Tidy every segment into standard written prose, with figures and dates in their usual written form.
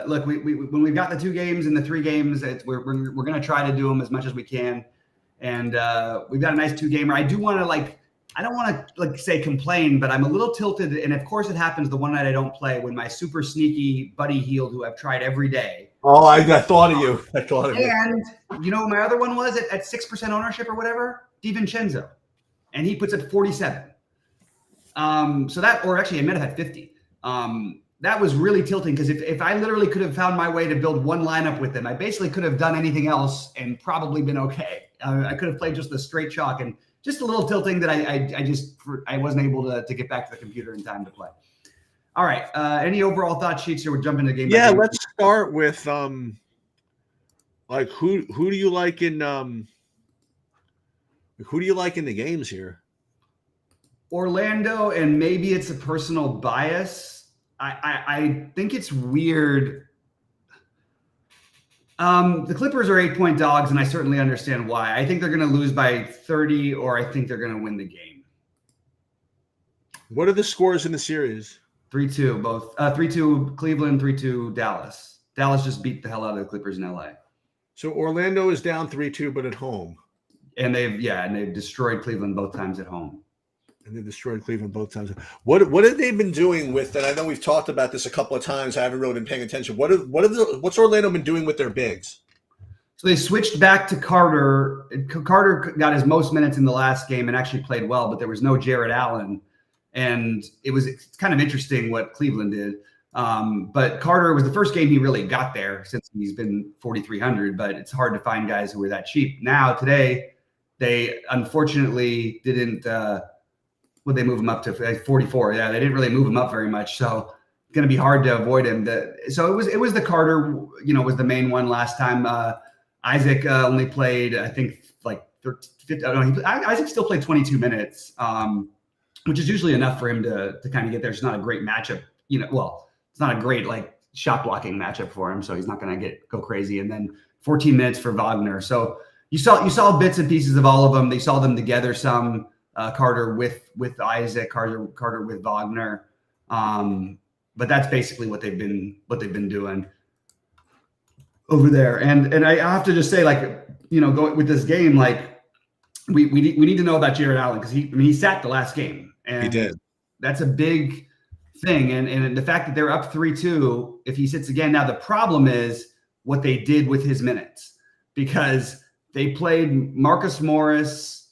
look, when we've got the 2 games and the 3 games, we're going to try to do them as much as we can. And we've got a nice 2-gamer. I do want to I don't want to say complain, but I'm a little tilted. And of course it happens the one night I don't play when my super sneaky buddy healed, who I've tried every day. Oh, I thought of you. I thought of you. And you know what my other one was at 6% ownership or whatever? DiVincenzo. And he puts it 47. So that, or actually I might have had 50. That was really tilting because if I literally could have found my way to build one lineup with them, I basically could have done anything else and probably been okay. I could have played just the straight chalk, and just a little tilting that I wasn't able to get back to the computer in time to play. All right. Any overall thought sheets here? We'll jump into game. Yeah, let's start with like who do you like in the games here? Orlando, and maybe it's a personal bias. I think it's weird. The Clippers are 8-point dogs, and I certainly understand why. I think they're going to lose by 30, or I think they're going to win the game. What are the scores in the series? 3-2, both. 3-2 Cleveland, 3-2 Dallas. Dallas just beat the hell out of the Clippers in LA. So Orlando is down 3-2, but at home. And they've destroyed Cleveland both times at home. And they destroyed Cleveland both times. What have they been doing with? And I know we've talked about this a couple of times. I haven't really been paying attention. What's Orlando been doing with their bigs? So they switched back to Carter. Carter got his most minutes in the last game and actually played well, but there was no Jared Allen, and it's kind of interesting what Cleveland did. But Carter was the first game he really got there since he's been 4,300. But it's hard to find guys who are that cheap now. Today, they unfortunately didn't. Would they move him up to 44? Yeah, they didn't really move him up very much. So it's going to be hard to avoid him. So it was the Carter, was the main one last time. Isaac only played, I think, like 50. Isaac still played 22 minutes, which is usually enough for him to kind of get there. It's not a great matchup, it's not a great shot blocking matchup for him. So he's not going to go crazy. And then 14 minutes for Wagner. So you saw bits and pieces of all of them. They saw them together some. Carter with Isaac, Carter with Wagner, but that's basically what they've been doing over there. And I have to just say, going with this game, we need to know about Jared Allen because he sat the last game, and he did. That's a big thing. And the fact that they're up 3-2, if he sits again, now the problem is what they did with his minutes, because they played Marcus Morris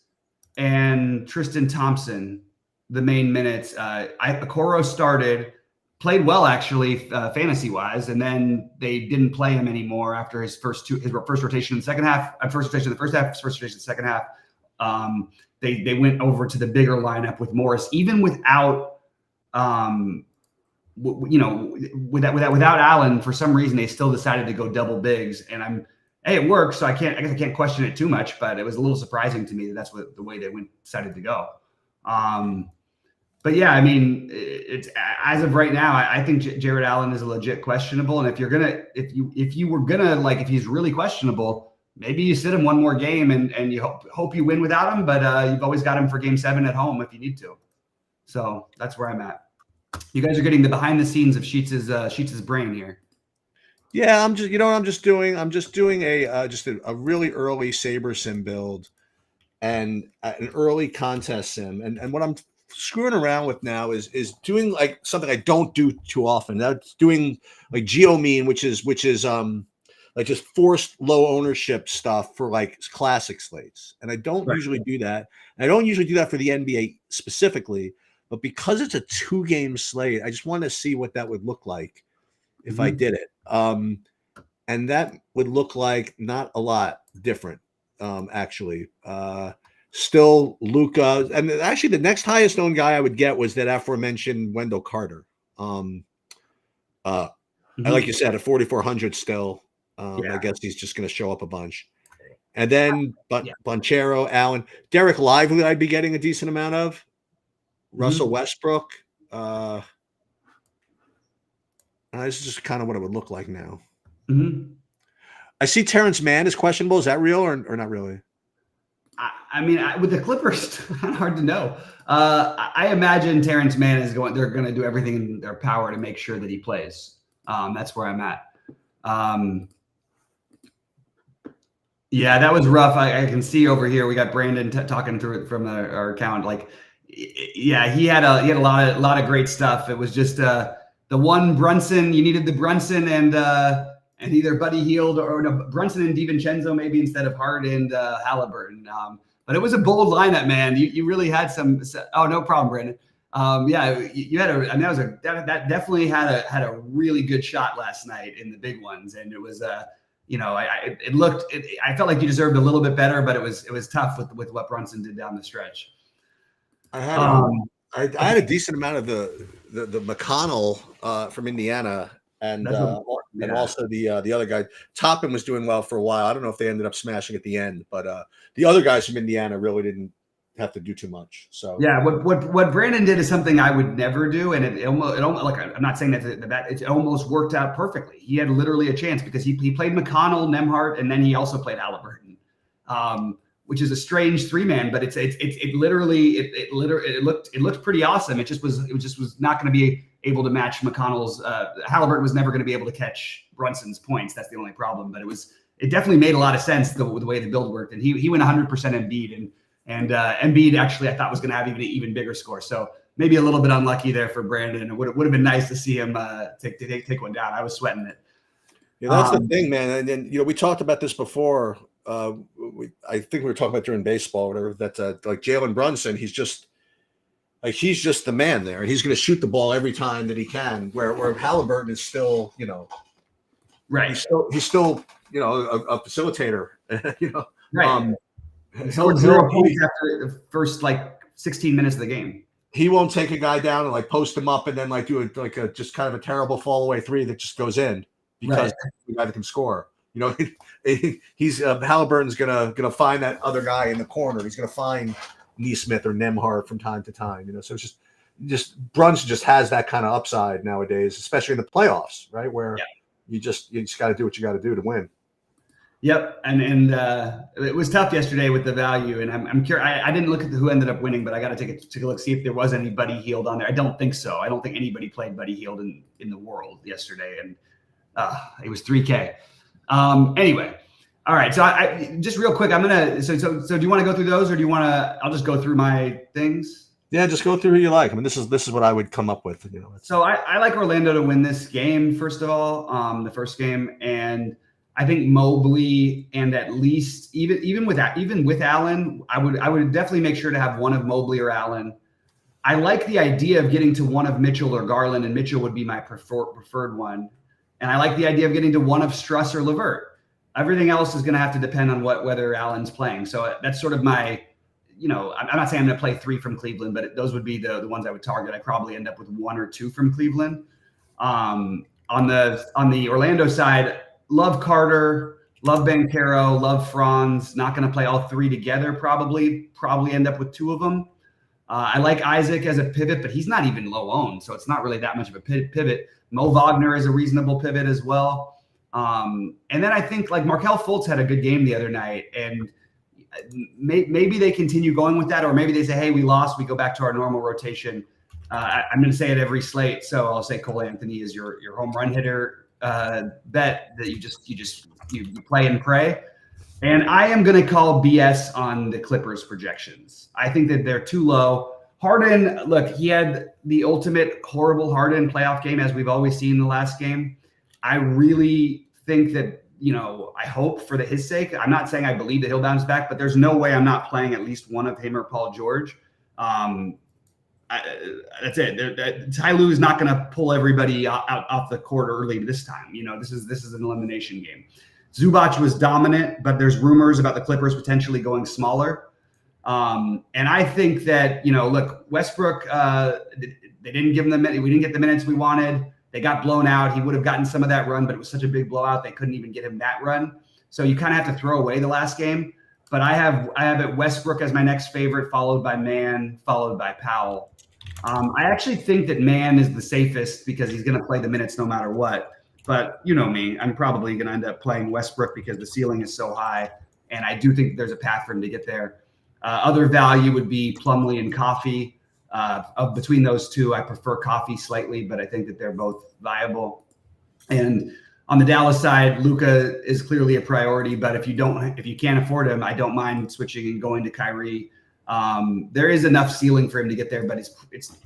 and Tristan Thompson, the main minutes. Okoro started, played well actually, fantasy-wise, and then they didn't play him anymore after his first rotation in the second half, first rotation in the first half, first rotation in the second half. They went over to the bigger lineup with Morris, even without, without Allen. For some reason, they still decided to go double bigs, and hey, it works, so I guess I can't question it too much, but it was a little surprising to me that that's the way they decided to go. But yeah, I mean, it's as of right now, I think Jared Allen is a legit questionable. And if he's really questionable, maybe you sit him one more game and you hope you win without him. But you've always got him for Game 7 at home if you need to. So that's where I'm at. You guys are getting the behind the scenes of Sheets' brain here. Yeah, I'm just doing a really early Saber sim build and an early contest sim. And what I'm screwing around with now is doing something I don't do too often. That's doing geomean, which is just forced low ownership stuff for classic slates. And I don't usually do that. And I don't usually do that for the NBA specifically, but because it's a 2-game slate, I just want to see what that would look like if I did it. And that would look like not a lot different, actually. Still Luka, and actually the next highest owned guy I would get was that aforementioned Wendell Carter. Like you said, at 4,400 still. I guess he's just going to show up a bunch. And then Banchero, Allen, Derek Lively I'd be getting a decent amount of. Russell Westbrook. This is just kind of what it would look like now. I see Terrence Mann is questionable. Is that real or not really? I mean, with the Clippers, hard to know. I imagine Terrence Mann they're going to do everything in their power to make sure that he plays. That's where I'm at. Yeah, that was rough. I can see over here. We got Brandon talking through it from our account. Like, yeah, he had a lot of great stuff. It was just the one Brunson. You needed the Brunson and either Buddy Hield or no, Brunson and DiVincenzo maybe instead of Hart and Halliburton. But it was a bold lineup, man. You really had some. Oh, no problem, Brandon. Yeah, you had a. I mean, that definitely had a really good shot last night in the big ones, and it was I felt like you deserved a little bit better, but it was tough with what Brunson did down the stretch. I had a decent amount of the McConnell from Indiana and also the other guy. Toppin was doing well for a while. I don't know if they ended up smashing at the end, but the other guys from Indiana really didn't have to do too much. So yeah, what Brandon did is something I would never do, and it almost like I'm not saying that it almost worked out perfectly. He had literally a chance because he played McConnell, Nembhard, and then he also played Halliburton, which is a strange three-man, but it looked pretty awesome. It just was not going to be able to match McConnell's. Halliburton was never going to be able to catch Brunson's points. That's the only problem. But it definitely made a lot of sense the way the build worked, and he went 100% Embiid and Embiid actually I thought was going to have even bigger score. So maybe a little bit unlucky there for Brandon. It would have been nice to see him take one down. I was sweating it. Yeah, that's the thing, man. And we talked about this before. I think we were talking about during baseball, or whatever. That like Jalen Brunson, he's just the man there, and he's going to shoot the ball every time that he can. Where Halliburton is still, right. He's still a facilitator. Right. He scored 0 points after the first 16 minutes of the game. He won't take a guy down and post him up and then do a just kind of a terrible fall away three that just goes in because the guy that can score. He's Halliburton's gonna find that other guy in the corner. He's gonna find Neesmith or Nembhard from time to time. So it's just Brunson just has that kind of upside nowadays, especially in the playoffs, right? Where you just got to do what you got to do to win. Yep, and it was tough yesterday with the value, and I'm curious. I didn't look at who ended up winning, but I got to take a look, see if there was any Buddy Hield on there. I don't think so. I don't think anybody played Buddy Hield in the world yesterday, and it was 3K. Anyway, all right. So I just real quick, I'm gonna. So do you want to go through those, or do you want to? I'll just go through my things. Yeah, just go through who you like. I mean, this is what I would come up with. So I like Orlando to win this game first of all, the first game, and I think Mobley, and at least even with Allen, I would definitely make sure to have one of Mobley or Allen. I like the idea of getting to one of Mitchell or Garland, and Mitchell would be my preferred one. And I like the idea of getting to one of Struss or LeVert. Everything else is going to have to depend on whether Allen's playing. So that's sort of my, I'm not saying I'm going to play 3 from Cleveland, but those would be the ones I would target. I probably end up with 1 or 2 from Cleveland. On the Orlando side, love Carter, love Banchero, love Franz. Not going to play all 3 together. Probably end up with 2 of them. I like Isaac as a pivot, but he's not even low owned, so it's not really that much of a pivot. Mo Wagner is a reasonable pivot as well. And then I think Markelle Fultz had a good game the other night, and maybe they continue going with that, or maybe they say, hey, we lost, we go back to our normal rotation. I'm going to say it every slate, so I'll say Cole Anthony is your home run hitter bet that you play and pray. And I am going to call BS on the Clippers projections. I think that they're too low. Harden, look, he had the ultimate horrible Harden playoff game, as we've always seen in the last game. I really think that, I hope for his sake. I'm not saying I believe that he'll bounce back, but there's no way I'm not playing at least one of him or Paul George. That's it. Ty Lue is not going to pull everybody out off the court early this time. This is an elimination game. Zubac was dominant, but there's rumors about the Clippers potentially going smaller. And I think that, look, Westbrook, they didn't give him the minute. We didn't get the minutes we wanted. They got blown out. He would have gotten some of that run, but it was such a big blowout. They couldn't even get him that run. So you kind of have to throw away the last game. But I have it Westbrook as my next favorite, followed by Mann, followed by Powell. I actually think that Mann is the safest because he's going to play the minutes no matter what. But you know me, I'm probably going to end up playing Westbrook because the ceiling is so high. And I do think there's a path for him to get there. Other value would be Plumlee and Coffee. Between those two, I prefer Coffee slightly, but I think that they're both viable. And On the Dallas side, Luka is clearly a priority, but if you can't afford him, I don't mind switching and going to Kyrie. There is enough ceiling for him to get there, but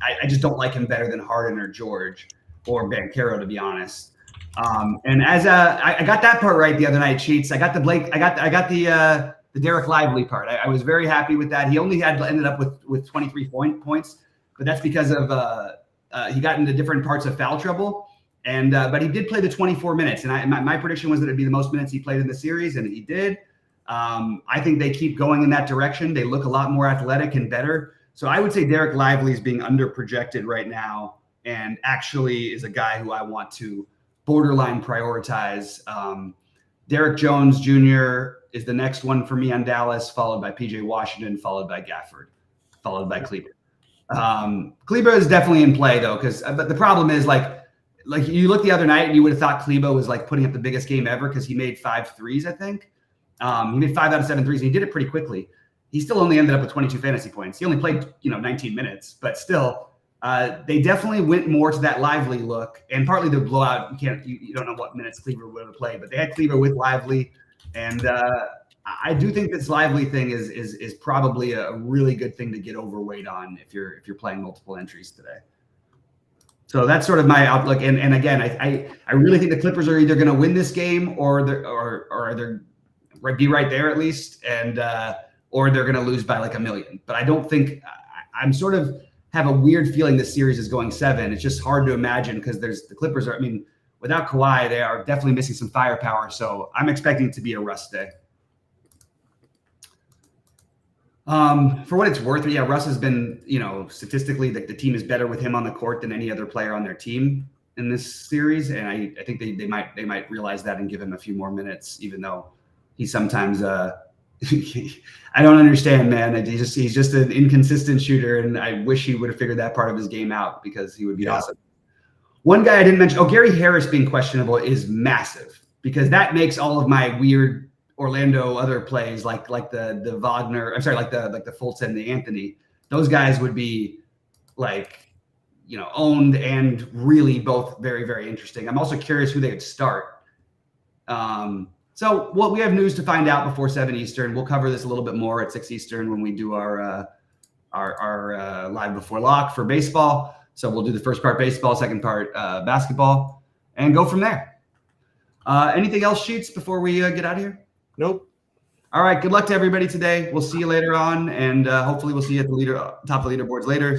I just don't like him better than Harden or George or Banchero, to be honest. And as I got that part right the other night, Sheets. I got the Derek Lively part. I was very happy with that. He only ended up with 23 points, but that's because of he got into different parts of foul trouble. And but he did play the 24 minutes, and my prediction was that it'd be the most minutes he played in the series, and he did. I think they keep going in that direction. They look a lot more athletic and better. So I would say Derek Lively is being under projected right now, and actually is a guy who I want to borderline prioritize. Derek Jones Jr. is the next one for me on Dallas, followed by PJ Washington, followed by Gafford, followed by Kleber. Kleber is definitely in play though, but the problem is like you look the other night and you would have thought Kleber was like putting up the biggest game ever because he made 5 threes, I think. He made 5 out of 7 threes, and he did it pretty quickly. He still only ended up with 22 fantasy points. He only played 19 minutes, but still, they definitely went more to that Lively look, and partly the blowout. You don't know what minutes Kleber would have played, but they had Kleber with Lively, and I do think this Lively thing is probably a really good thing to get overweight on if you're playing multiple entries today. So that's sort of my outlook. And again, I really think the Clippers are either going to win this game or they're be right there at least, and or they're going to lose by like 1 million. But I don't think I'm sort of have a weird feeling this series is going 7. It's just hard to imagine because the Clippers are. I mean, without Kawhi, they are definitely missing some firepower. So I'm expecting it to be a rust day. For what it's worth, yeah, Russ has been, statistically, the team is better with him on the court than any other player on their team in this series, and I think they might realize that and give him a few more minutes, even though he sometimes I don't understand, man. He's just an inconsistent shooter, and I wish he would have figured that part of his game out because he would be awesome. One guy I didn't mention, Gary Harris being questionable is massive because that makes all of my weird Orlando other plays like the Wagner, I'm sorry, like the Fulton, the Anthony, those guys would be owned and really both very, very interesting. I'm also curious who they would start. So we have news to find out before 7 Eastern. We'll cover this a little bit more at 6 Eastern when we do our live before lock for baseball. So we'll do the first part baseball, second part basketball, and go from there. Anything else, Sheets, before we get out of here? Nope. All right. Good luck to everybody today. We'll see you later on, and hopefully we'll see you at the top of the leaderboards later.